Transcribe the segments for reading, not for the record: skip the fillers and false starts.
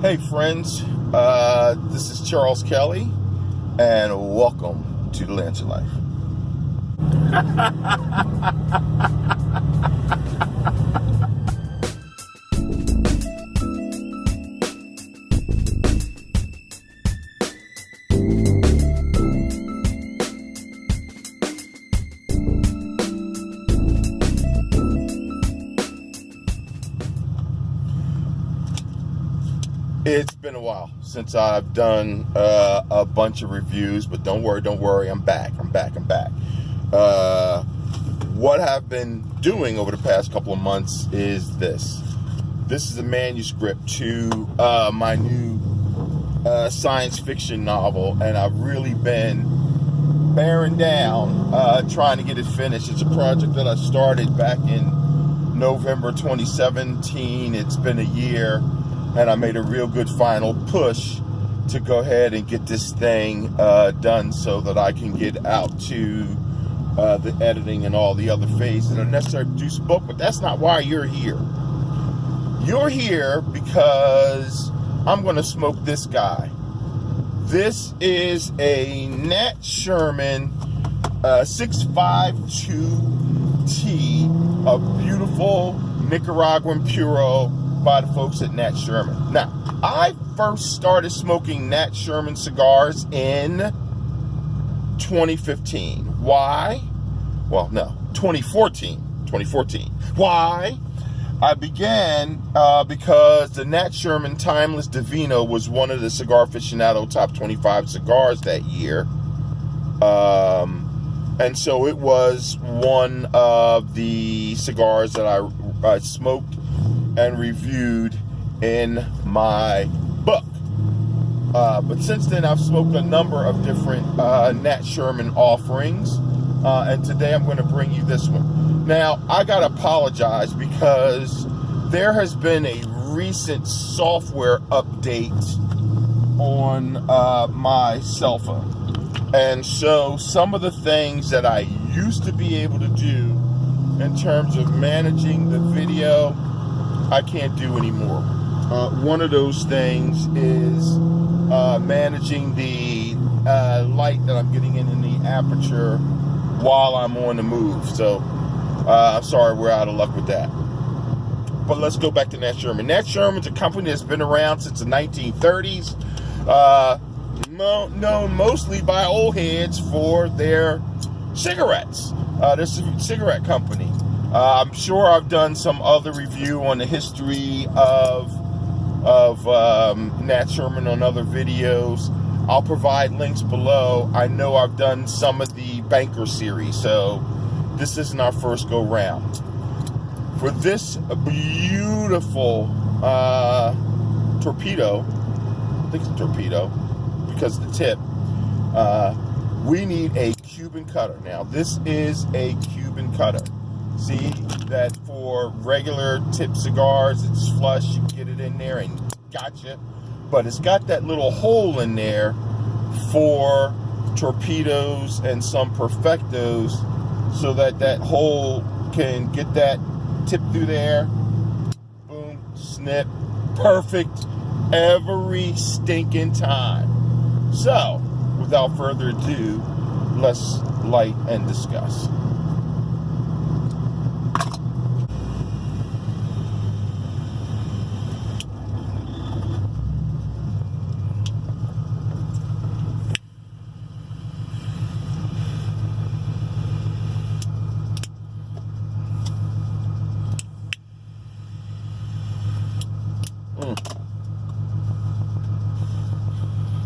Hey friends, this is Charles Kelly, and welcome to the Lancer Life. It's been a while since I've done a bunch of reviews, but don't worry, I'm back. What I've been doing over the past couple of months is this. This is a manuscript to my new science fiction novel, and I've really been bearing down trying to get it finished. It's a project that I started back in November 2017. It's been a year. And I made a real good final push to go ahead and get this thing done so that I can get out to the editing and all the other phases that are necessary to produce a book. But that's not why you're here. You're here because I'm going to smoke this guy. This is a Nat Sherman 652T, a beautiful Nicaraguan Puro by the folks at Nat Sherman. Now, I first started smoking Nat Sherman cigars in 2015. Why? Well, no, 2014. Why? I began because the Nat Sherman Timeless Divino was one of the Cigar Aficionado top 25 cigars that year. And so it was one of the cigars that I smoked and reviewed in my book. But since then, I've smoked a number of different Nat Sherman offerings, and today I'm going to bring you this one. Now, I got to apologize because there has been a recent software update on my cell phone. And so some of the things that I used to be able to do in terms of managing the video, I can't do anymore. One of those things is managing the light that I'm getting in the aperture while I'm on the move. So I'm sorry, we're out of luck with that. But let's go back to Nat Sherman. Nat Sherman's a company that's been around since the 1930s, known mostly by old heads for their cigarettes. This is a cigarette company. I'm sure I've done some other review on the history of Nat Sherman on other videos. I'll provide links below. I know I've done some of the Banker series, so this isn't our first go round. For this beautiful torpedo, I think it's a torpedo because of the tip, we need a Cuban cutter. Now, this is a Cuban cutter. See that for regular tip cigars, it's flush, you get it in there and gotcha. But it's got that little hole in there for torpedoes and some perfectos so that that hole can get that tip through there. Boom, snip, perfect every stinking time. So, without further ado, let's light and discuss.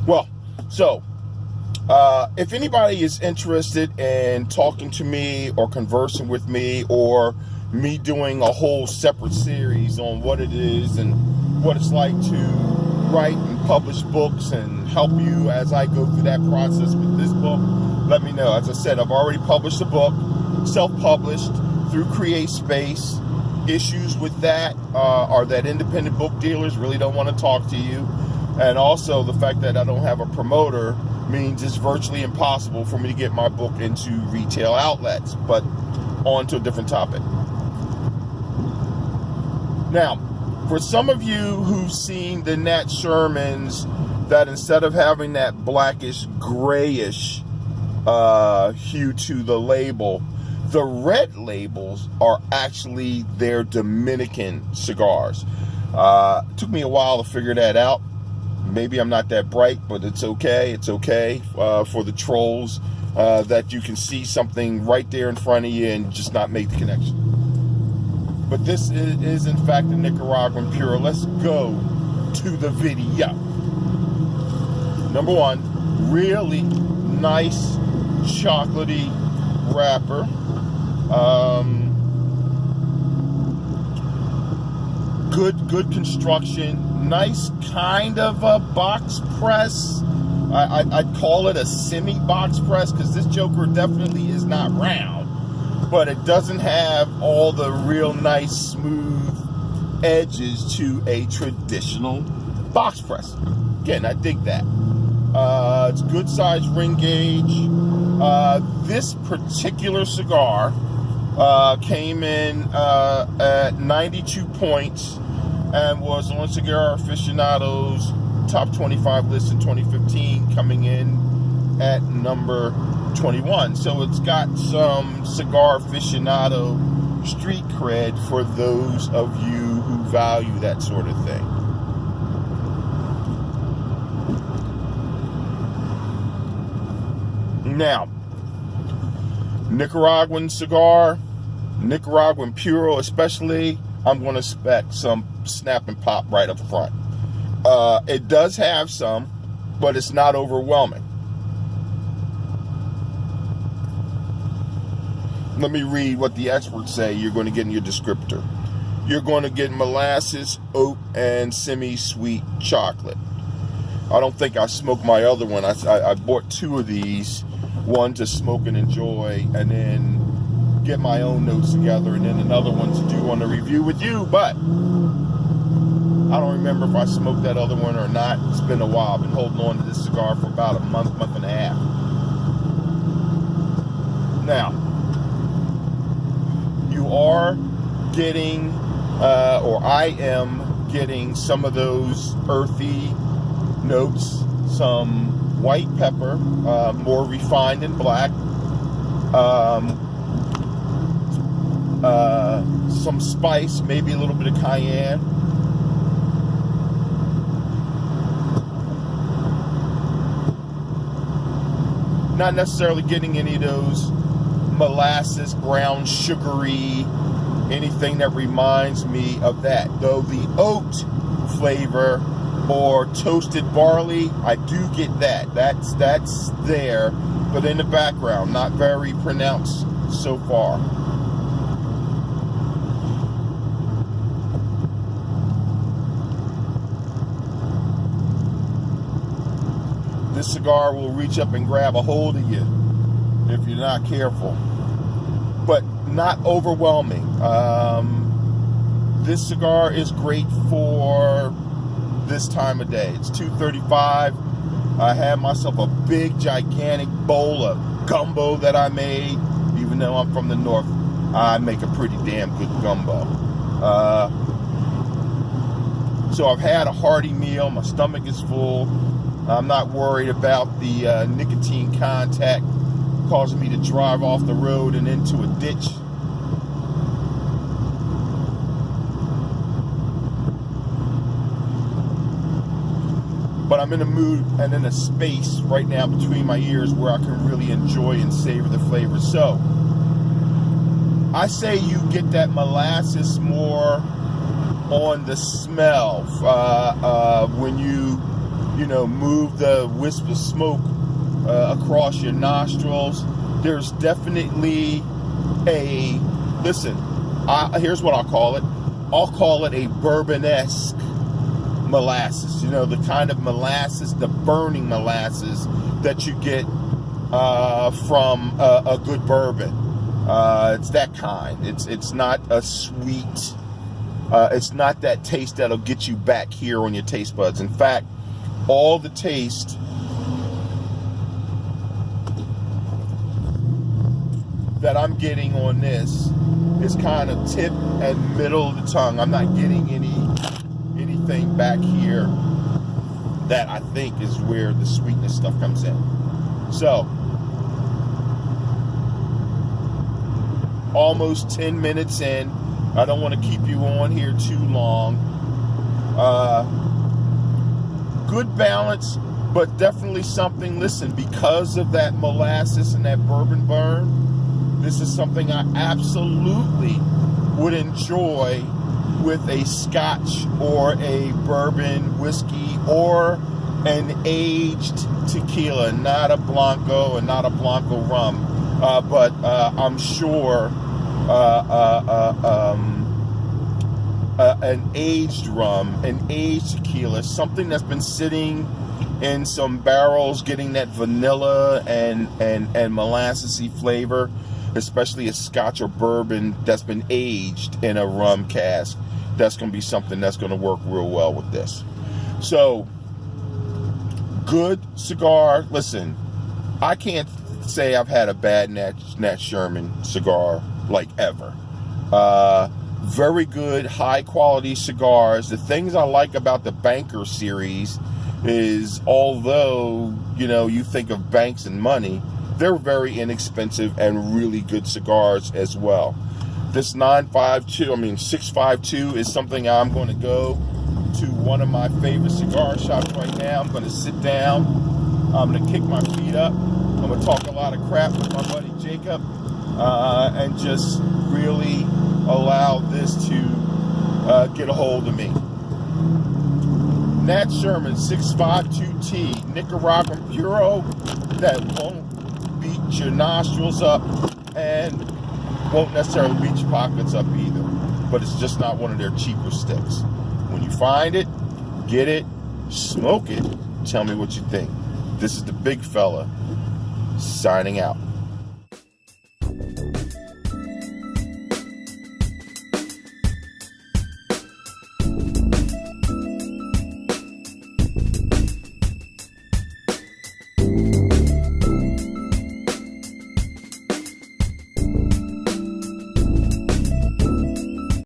Well, so if anybody is interested in talking to me or conversing with me or me doing a whole separate series on what it is and what it's like to write and publish books and help you as I go through that process with this book, let me know. As I said, I've already published a book, self-published through Create Space. Issues with that are that independent book dealers really don't want to talk to you. And also the fact that I don't have a promoter means it's virtually impossible for me to get my book into retail outlets. But on to a different topic. Now, For some of you who've seen the Nat Shermans, that instead of having that blackish, grayish hue to the label, the red labels are actually their Dominican cigars. It took me a while to figure that out. Maybe I'm not that bright, but it's okay. It's okay for the trolls that you can see something right there in front of you and just not make the connection. But this is in fact a Nicaraguan Puro. Let's go to the video. Number one, really nice chocolatey wrapper. Good construction. Nice kind of a box press. I'd call it a semi-box press because this joker definitely is not round, but it doesn't have all the real nice smooth edges to a traditional box press. Again, I dig that. It's good size ring gauge. This particular cigar came in at 92 points and was on Cigar Aficionado's top 25 list in 2015, coming in at number 21. So it's got some Cigar Aficionado street cred for those of you who value that sort of thing. Now, Nicaraguan cigar, Nicaraguan Puro especially, I'm going to spec some snap and pop right up front. It does have some, but it's not overwhelming. Let me read what the experts say you're going to get in your descriptor. You're going to get molasses, oat, and semi-sweet chocolate. I don't think I smoked my other one. I bought two of these, one to smoke and enjoy, and then get my own notes together, and then another one to do on the review with you. But I don't remember if I smoked that other one or not. It's been a while. I've been holding on to this cigar for about a month and a half. Now, you are getting, or I am getting some of those earthy notes, some white pepper, more refined and black, some spice, maybe a little bit of cayenne. Not necessarily getting any of those molasses, brown, sugary, anything that reminds me of that. Though the oat flavor or toasted barley, I do get that. That's there, but in the background, not very pronounced so far. This cigar will reach up and grab a hold of you if you're not careful, but not overwhelming. This cigar is great for this time of day. It's 2:35. I had myself a big, gigantic bowl of gumbo that I made. Even though I'm from the north, I make a pretty damn good gumbo. So I've had a hearty meal. My stomach is full. I'm not worried about the nicotine contact causing me to drive off the road and into a ditch. But I'm in a mood and in a space right now between my ears where I can really enjoy and savor the flavor. So I say you get that molasses more on the smell when you move the wisp of smoke across your nostrils. There's definitely here's what I'll call it. I'll call it a bourbon-esque molasses. The kind of molasses, the burning molasses that you get from a good bourbon. It's that kind. It's not a sweet, it's not that taste that'll get you back here on your taste buds. In fact, all the taste that I'm getting on this is kind of tip and middle of the tongue. I'm not getting any thing back here that I think is where the sweetness stuff comes in. So, almost 10 minutes in. I don't want to keep you on here too long. Good balance, but definitely something, listen, because of that molasses and that bourbon burn, this is something I absolutely would enjoy with a scotch or a bourbon whiskey or an aged tequila, not a Blanco and not a Blanco rum, but I'm sure an aged rum, an aged tequila, something that's been sitting in some barrels, getting that vanilla and molassesy flavor, especially a scotch or bourbon that's been aged in a rum cask. That's going to be something that's going to work real well with this. So, good cigar. Listen, I can't say I've had a bad Nat Sherman cigar like ever. Very good, high quality cigars. The things I like about the Banker series is, although, you know, you think of banks and money, they're very inexpensive and really good cigars as well. This 652 is something I'm going to go to one of my favorite cigar shops right now. I'm going to sit down. I'm going to kick my feet up. I'm going to talk a lot of crap with my buddy Jacob and just really allow this to get a hold of me. Nat Sherman 652T, Nicaraguan Puro, that won't beat your nostrils up and won't necessarily beat your pockets up either, but it's just not one of their cheaper sticks. When you find it, get it, smoke it, tell me what you think. This is the big fella signing out.